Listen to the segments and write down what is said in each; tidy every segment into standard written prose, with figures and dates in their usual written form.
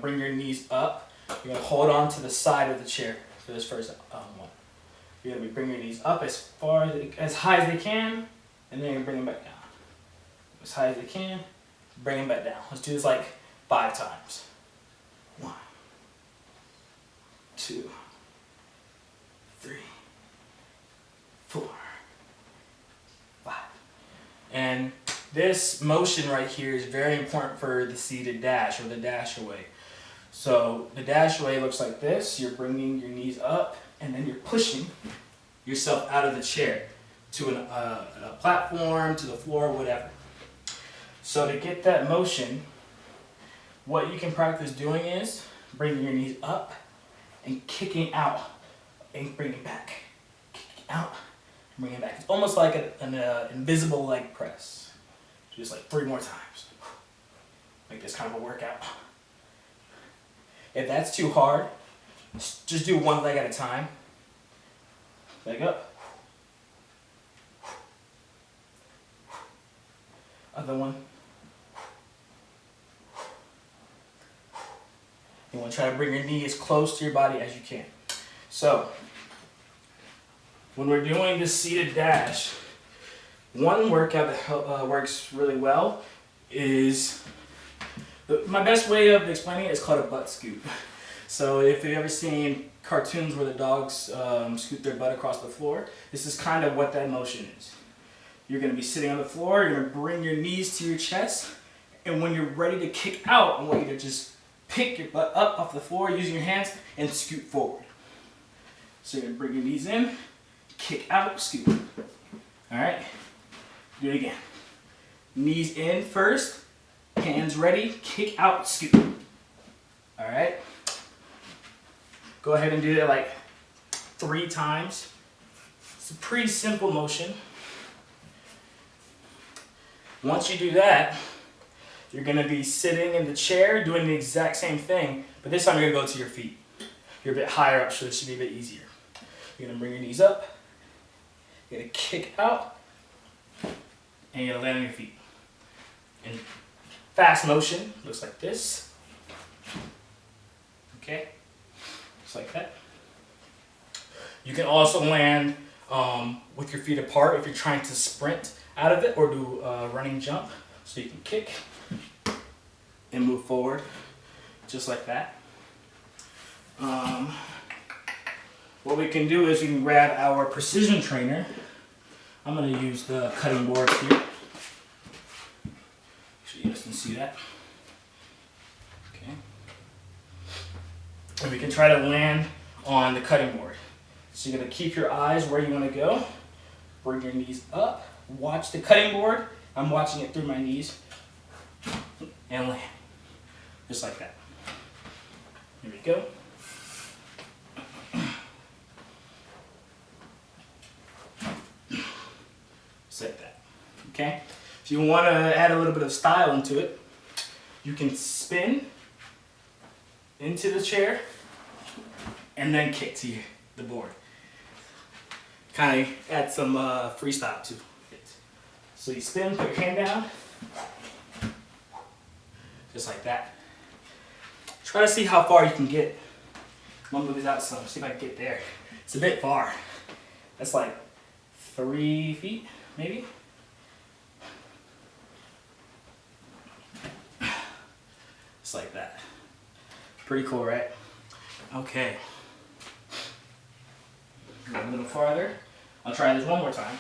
Bring your knees up. You're going to hold on to the side of the chair for this first one. You're going to bring your knees up as high as they can, and then you're going to bring them back down. As high as they can, bring them back down. Let's do this like 5 times. 1, 2, 3, 4, 5. And this motion right here is very important for the seated dash or the dash away. So the dash away looks like this. You're bringing your knees up and then you're pushing yourself out of the chair to a platform, to the floor, whatever. So to get that motion, what you can practice doing is bringing your knees up and kicking out and bringing back. Kicking out and bringing back. It's almost like an invisible leg press. Just like 3 more times. Like this kind of a workout. If that's too hard, just do one leg at a time. Leg up. Other one. You want to try to bring your knee as close to your body as you can. So, when we're doing this seated dash, one workout that works really well is, my best way of explaining it is called a butt scoot. So if you've ever seen cartoons where the dogs scoot their butt across the floor, this is kind of what that motion is. You're going to be sitting on the floor, you're going to bring your knees to your chest, and when you're ready to kick out, I want you to just pick your butt up off the floor using your hands and scoot forward. So you're going to bring your knees in, kick out, scoot. Alright? Do it again. Knees in first, hands ready, kick out, scoot. Alright? Go ahead and do that like 3 times. It's a pretty simple motion. Once you do that, you're going to be sitting in the chair doing the exact same thing, but this time you're going to go to your feet. You're a bit higher up, so this should be a bit easier. You're going to bring your knees up, you're going to kick out, and you're going to land on your feet. In fast motion, looks like this. Okay? Just like that. You can also land with your feet apart if you're trying to sprint out of it or do a running jump. So you can kick and move forward just like that. What we can do is we can grab our precision trainer. I'm going to use the cutting board here. Make sure you guys can see that. Okay. And we can try to land on the cutting board. So you're going to keep your eyes where you want to go. Bring your knees up. Watch the cutting board. I'm watching it through my knees. And land. Just like that. Here we go. Just like that. Okay? If you want to add a little bit of style into it, you can spin into the chair and then kick to the board. Kind of add some freestyle to it. So you spin, put your hand down, just like that. Try to see how far you can get. I'm gonna move this out some, see if I can get there. It's a bit far. That's like 3 feet, maybe. Just like that. Pretty cool, right? Okay. Go a little farther. I'll try this one more time.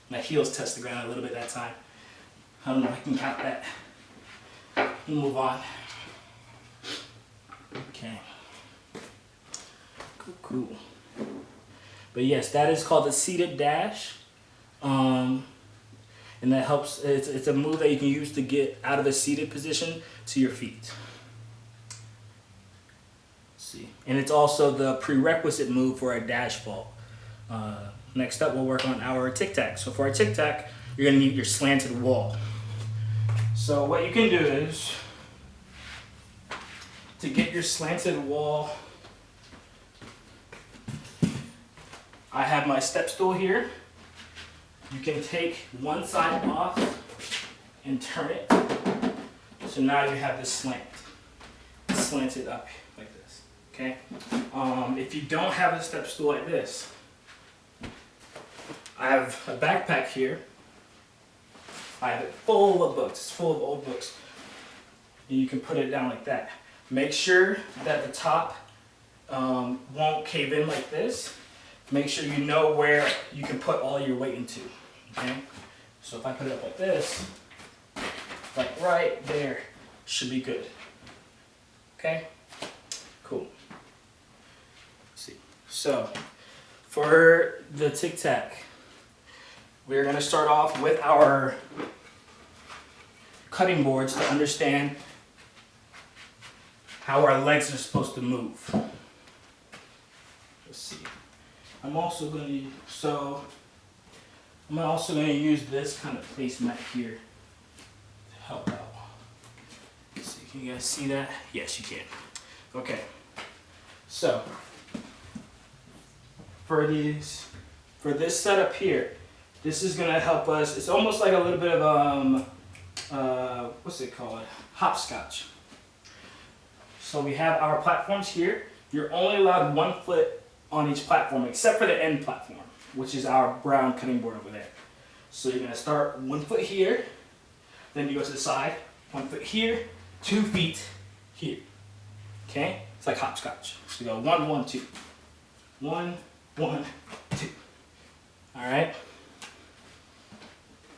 My heels touched the ground a little bit that time. I don't know if I can count that. We'll move on. Okay. Cool. But yes, that is called the seated dash. And that helps, it's a move that you can use to get out of the seated position to your feet. See. And it's also the prerequisite move for a dash fall. Next up, we'll work on our tic tac. So for our tic tac, you're going to need your slanted wall. So what you can do is, to get your slanted wall, I have my step stool here. You can take one side off and turn it. So now you have this slant. It's slanted up like this, okay? If you don't have a step stool like this, I have a backpack here. I have it full of books. It's full of old books. And you can put it down like that. Make sure that the top won't cave in like this. Make sure you know where you can put all your weight into, okay? So if I put it up like this, like right there, should be good. Okay? Cool. Let's see. So for the Tic Tac, we're going to start off with our cutting boards to understand how our legs are supposed to move. Let's see. I'm also going to use this kind of placemat here to help out. Let's see, can you guys see that? Yes, you can. Okay. So for this setup here, this is going to help us. It's almost like a little bit of what's it called? Hopscotch. So we have our platforms here. You're only allowed 1 foot on each platform except for the end platform, which is our brown cutting board over there. So you're going to start 1 foot here, then you go to the side, 1 foot here, 2 feet here. Okay? It's like hopscotch. So you go 1, 1, 2. 1, 1, 2. All right?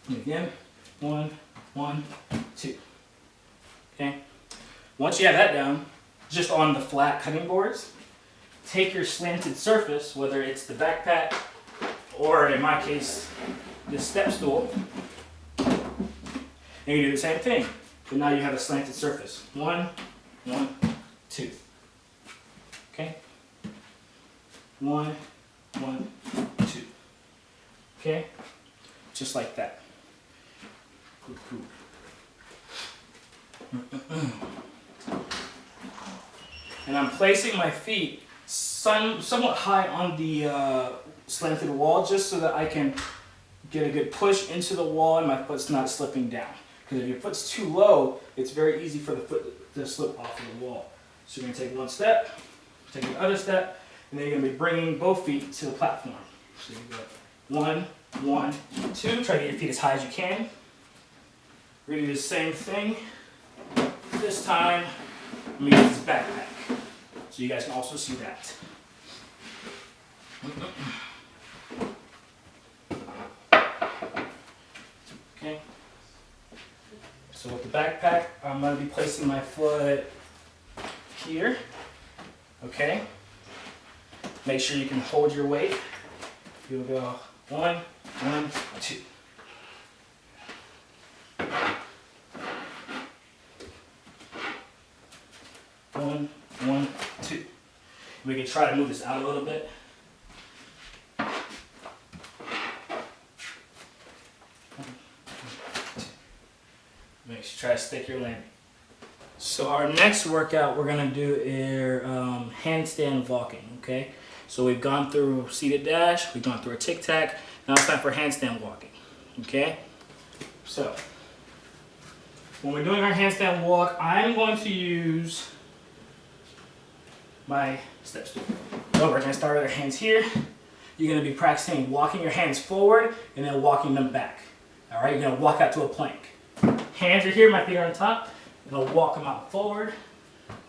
And again, 1, 1, 2. Okay? Once you have that down, just on the flat cutting boards, take your slanted surface, whether it's the backpack or in my case, this step stool, and you do the same thing. But now you have a slanted surface. 1, 1, 2. Okay? 1, 1, 2. Okay? Just like that. Good, good. And I'm placing my feet somewhat high on the slanted wall just so that I can get a good push into the wall and my foot's not slipping down. Because if your foot's too low, it's very easy for the foot to slip off of the wall. So you're going to take 1 step, take the other step, and then you're going to be bringing both feet to the platform. So you go 1, 1, 2. Try to get your feet as high as you can. We're going to do the same thing. This time, I'm going to use this backpack. So you guys can also see that. Okay. So with the backpack, I'm going to be placing my foot here. Okay. Make sure you can hold your weight. You'll go 1, 1, 2. One, 1, 2. We can try to move this out a little bit. Make sure try to stick your landing. So our next workout we're gonna do is handstand walking. Okay. So we've gone through seated dash, we've gone through a tic tac. Now it's time for handstand walking. Okay. So when we're doing our handstand walk, I'm going to use my step stool. So we're going to start with our hands here. You're going to be practicing walking your hands forward and then walking them back. All right, you're going to walk out to a plank. Hands are here, my feet are on top. You're going to walk them out forward.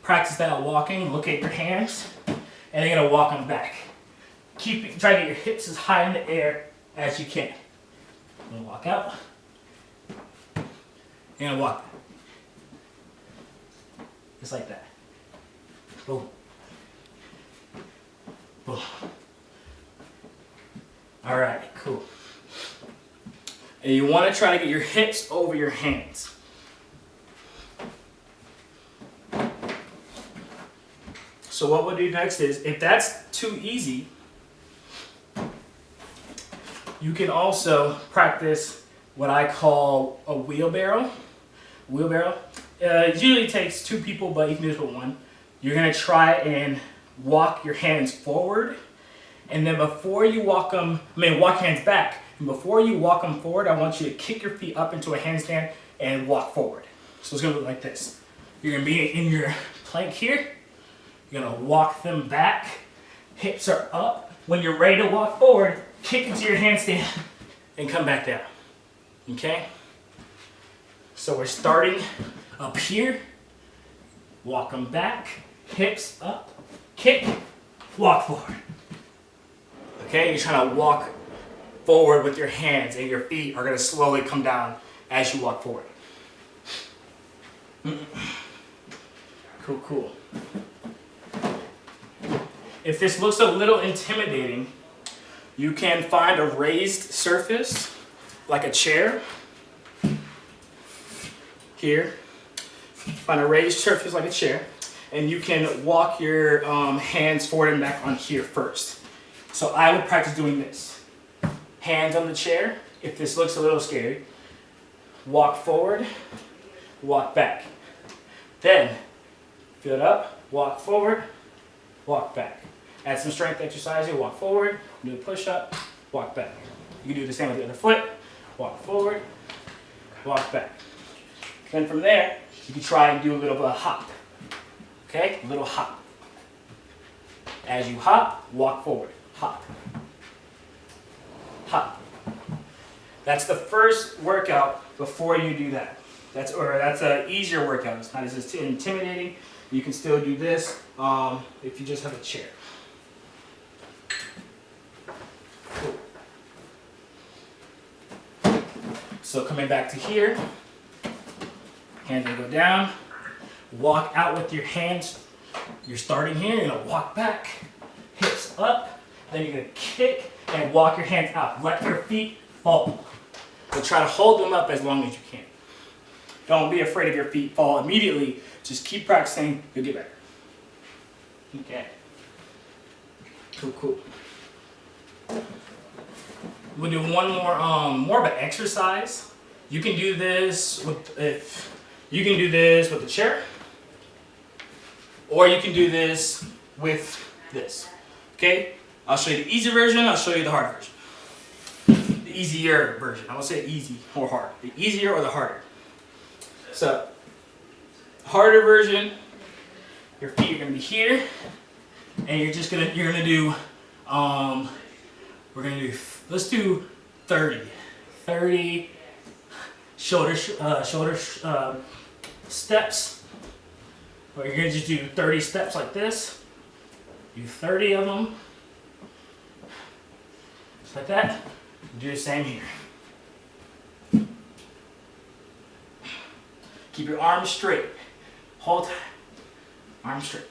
Practice that out walking. Look at your hands, and then you're going to walk them back. Try to get your hips as high in the air as you can. You're going to walk out. You're going to walk. Just like that. Boom. Boom. All right, cool. And you want to try to get your hips over your hands. So what we'll do next is, if that's too easy, you can also practice what I call a wheelbarrow. It usually takes 2 people, but you can do this with 1. You're going to try and walk your hands forward, and then before you walk your hands back, and before you walk them forward, I want you to kick your feet up into a handstand and walk forward. So it's gonna look like this. You're gonna be in your plank here. You're gonna walk them back. Hips are up. When you're ready to walk forward, kick into your handstand and come back down. Okay? So we're starting up here. Walk them back. Hips up. Kick. Walk forward. Okay? You're trying to walk forward with your hands, and your feet are going to slowly come down as you walk forward. Cool, cool. If this looks a little intimidating, you can find a raised surface, like a chair. Here. Find a raised surface like a chair, and you can walk your hands forward and back on here first. So I would practice doing this. Hands on the chair. If this looks a little scary, walk forward, walk back. Then, fill it up, walk forward, walk back. Add some strength exercise here, walk forward, do a push-up, walk back. You can do the same with the other foot, walk forward, walk back. Then from there, you can try and do a little bit of hop. Okay, a little hop. As you hop, walk forward, hop. Hop. That's the first workout before you do that. That's an easier workout. It's not as intimidating. You can still do this if you just have a chair. Cool. So coming back to here, hands will go down. Walk out with your hands. You're starting here. You're gonna walk back, hips up. Then you're gonna kick and walk your hands out. Let your feet fall. But try to hold them up as long as you can. Don't be afraid of your feet fall immediately. Just keep practicing. You'll get better. Okay. Cool, cool. We'll do one more of an exercise. You can do this with the chair, or you can do this with this. Okay? I'll show you the easy version. I'll show you the hard version. The easier version. I won't say easy or hard. The easier or the harder. So, harder version. Your feet are gonna be here, and you're gonna do. Let's do 30 shoulder steps. Or you're gonna just do 30 steps like this. Do 30 of them. Just like that. Do the same here. Keep your arms straight. Hold tight. Arms straight.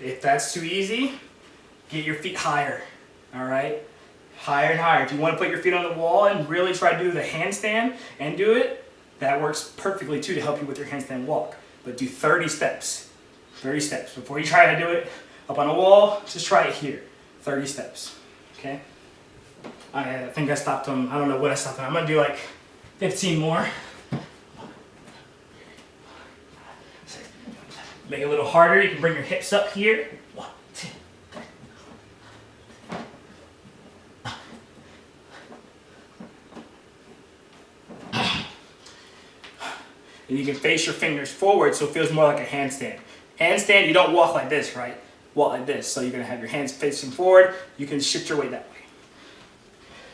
If that's too easy, get your feet higher. All right? Higher and higher. If you want to put your feet on the wall and really try to do the handstand and do it, that works perfectly too to help you with your handstand walk. But do 30 steps. 30 steps. Before you try to do it up on a wall, just try it here. 30 steps. Okay? I think I stopped them. I don't know what I stopped them. I'm going to do like 15 more. Make it a little harder. You can bring your hips up here. 1, 2, 3. And you can face your fingers forward so it feels more like a handstand. Handstand, you don't walk like this, right? Walk like this. So you're going to have your hands facing forward. You can shift your weight that way.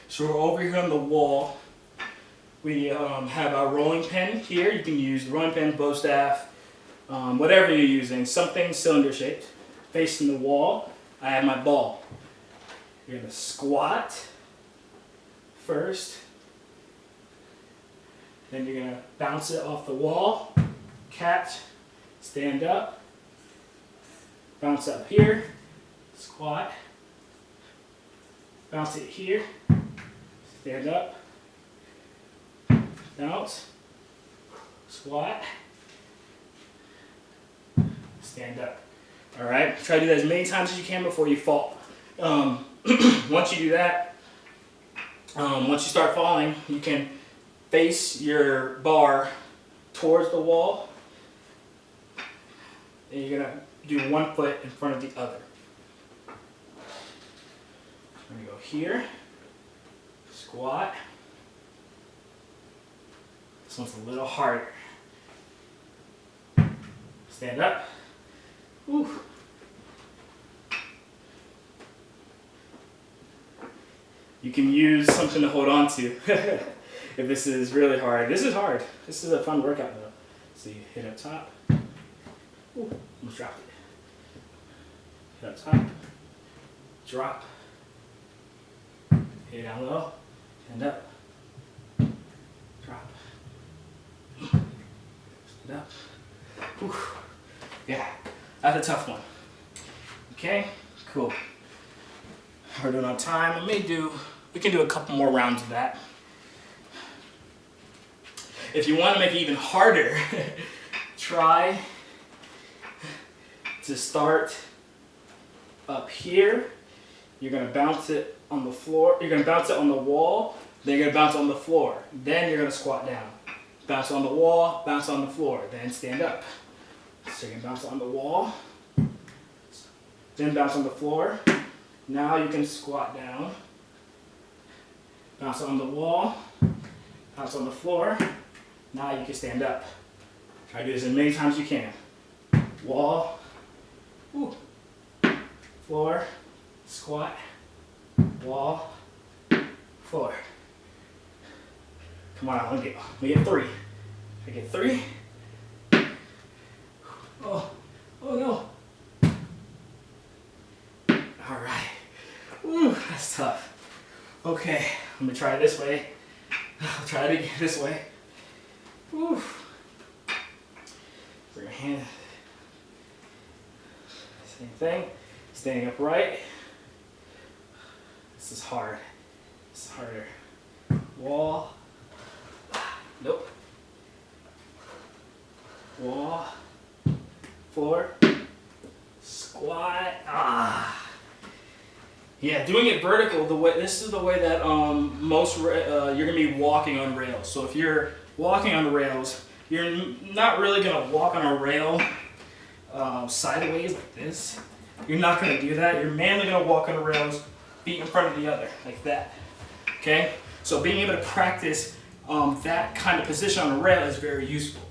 So we're over here on the wall. We have our rolling pin here. You can use the rolling pin, bow staff, whatever you're using. Something cylinder shaped. Facing the wall, I have my ball. You're going to squat first. Then you're going to bounce it off the wall. Catch. Stand up. Bounce up here. Squat. Bounce it here. Stand up, bounce, squat, stand up. All right, try to do that as many times as you can before you fall. Once you do that, once you start falling, you can face your bar towards the wall, and you're gonna do one foot in front of the other. I'm gonna go here. squat. This one's a little harder. Stand up. Woo. You can use something to hold on to if this is really hard. This is hard. This is a fun workout though. So you hit up top. Ooh, almost dropped it. Hit up top. Drop. Hit down low. Stand up. Drop. Stand up. Whew. Yeah, that's a tough one. Okay, cool. We're doing on time. We can do a couple more rounds of that. If you want to make it even harder, try to start up here. You're going to bounce it on the floor. You're going to bounce it on the wall. Then you're going to bounce it on the floor. Then you're going to squat down. Bounce on the wall, bounce on the floor. Then stand up. So you can bounce on the wall. Then bounce on the floor. Now you can squat down. Bounce on the wall. Bounce on the floor. Now you can stand up. Try to do this as many times as you can. Wall. Ooh. Floor. Squat. Wall. Floor. Come on, let me get 3. I get 3. Oh no. All right. Ooh, that's tough. Okay, I'm gonna try it this way. I'll try it again this way. Ooh. For your hand. Same thing. Standing upright. This is hard. This is harder. Wall. Nope. Wall. Floor. Squat. Yeah, doing it vertical, this is the way that you're gonna be walking on rails. So if you're walking on the rails, you're not really gonna walk on a rail sideways like this. You're not gonna do that. You're mainly gonna walk on the rails, feet in front of the other, like that. Okay? So being able to practice that kind of position on a rail is very useful.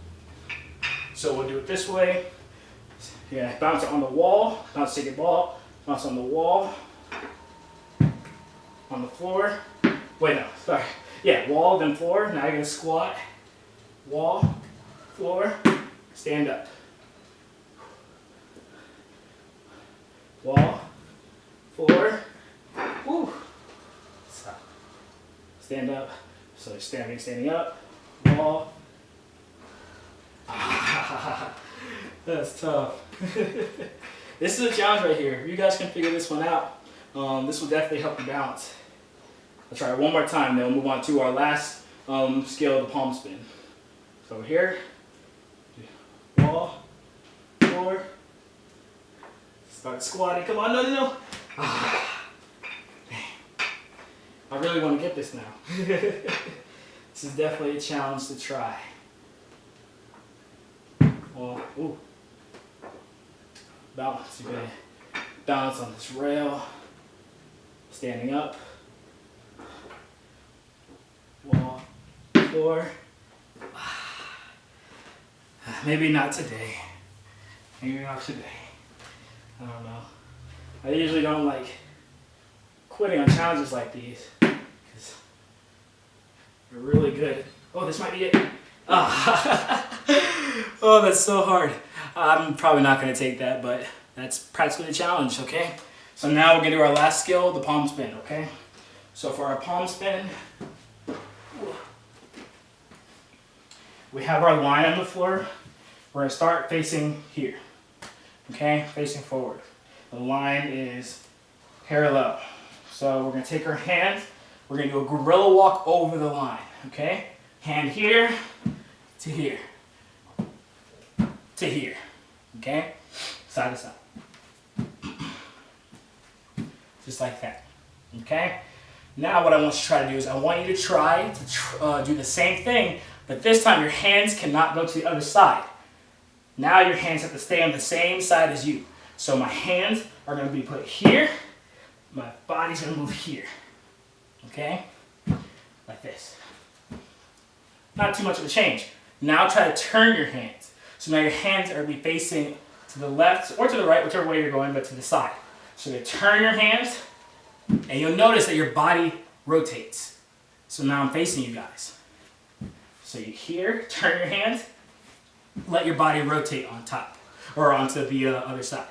So we'll do it this way. Yeah, bounce it on the wall, bounce take your ball, bounce on the wall, on the floor. Wait, no, sorry. Yeah, wall, then floor. Now you're gonna squat, wall, floor, stand up. Wall, floor, woo. Stop. Stand up. So you're standing up, wall. That's tough. This is a challenge right here. You guys can figure this one out. This will definitely help you balance. I'll try it one more time, then we'll move on to our last skill, the palm spin. So here, wall, floor, start squatting. Come on, no. I really want to get this now. This is definitely a challenge to try. Well, ooh. Balance. You're gonna balance on this rail. Standing up. Wall. Floor. Maybe not today. Maybe not today. I don't know. I usually don't like quitting on challenges like these because they're really good. Oh, this might be it. Oh, that's so hard. I'm probably not going to take that, but that's practically the challenge, okay? So now we're going to do our last skill, the palm spin, okay? So for our palm spin, we have our line on the floor. We're going to start facing here, okay? Facing forward. The line is parallel. So we're going to take our hands. We're going to do a gorilla walk over the line, okay? Hand here to here. To here, okay? Side to side. Just like that, okay? Now what I want you to try to do is I want you to try to do the same thing, but this time your hands cannot go to the other side. Now your hands have to stay on the same side as you. So my hands are going to be put here, my body's going to move here, okay? like this. Not too much of a change. Now try to turn your hands. So now your hands are be facing to the left or to the right, whichever way you're going, but to the side. So you turn your hands, and you'll notice that your body rotates. So now I'm facing you guys. So you here, turn your hands, let your body rotate on top, or onto the other side.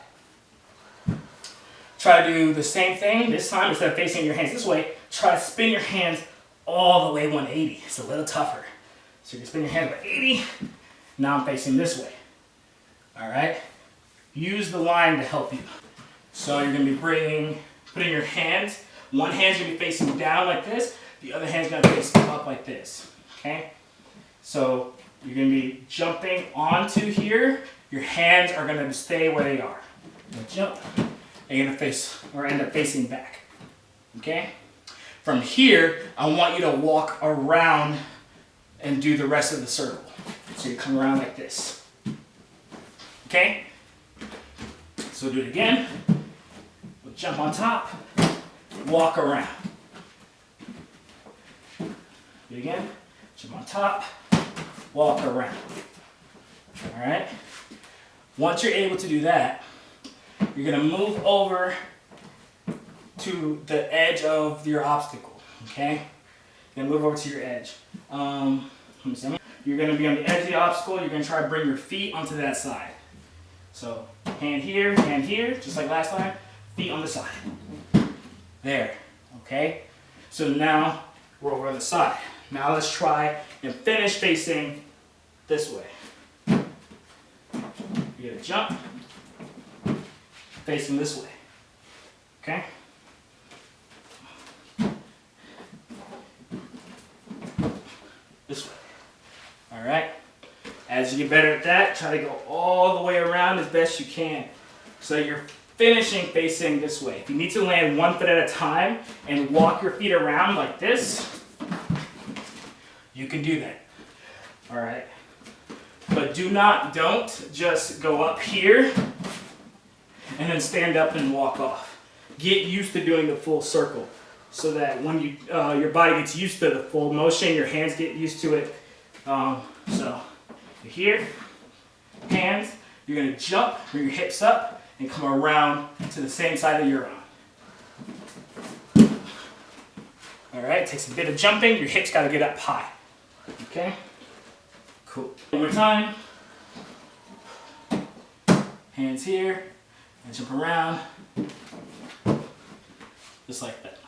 Try to do the same thing. This time, instead of facing your hands this way, try to spin your hands all the way 180. It's a little tougher. So you can spin your hands 180. Now I'm facing this way. All right? Use the line to help you. So you're going to be putting your hands, one hand's going to be facing down like this, the other hand's going to face up like this. Okay? So you're going to be jumping onto here. Your hands are going to stay where they are. You're going to jump, and you're going to face, or end up facing back. Okay? From here, I want you to walk around and do the rest of the circle. So you come around like this. Okay? So do it again. We'll jump on top, walk around. Do it again. Jump on top, walk around. All right? Once you're able to do that, you're going to move over to the edge of your obstacle. Okay? You're going to move over to your edge. You're going to be on the edge of the obstacle. You're going to try to bring your feet onto that side. So hand here, just like last time. Feet on the side. There. Okay? So now we're over on the side. Now let's try and finish facing this way. You're going to jump, facing this way. Okay? This way. All right? As you get better at that, try to go all the way around as best you can. So you're finishing facing this way. If you need to land one foot at a time and walk your feet around like this, you can do that. All right? But don't just go up here and then stand up and walk off. Get used to doing the full circle so that when your body gets used to the full motion, your hands get used to it. So you're here, hands, you're going to jump, bring your hips up, and come around to the same side that you're on. All right, takes a bit of jumping. Your hips got to get up high. Okay? Cool. One more time. Hands here, and jump around, just like that.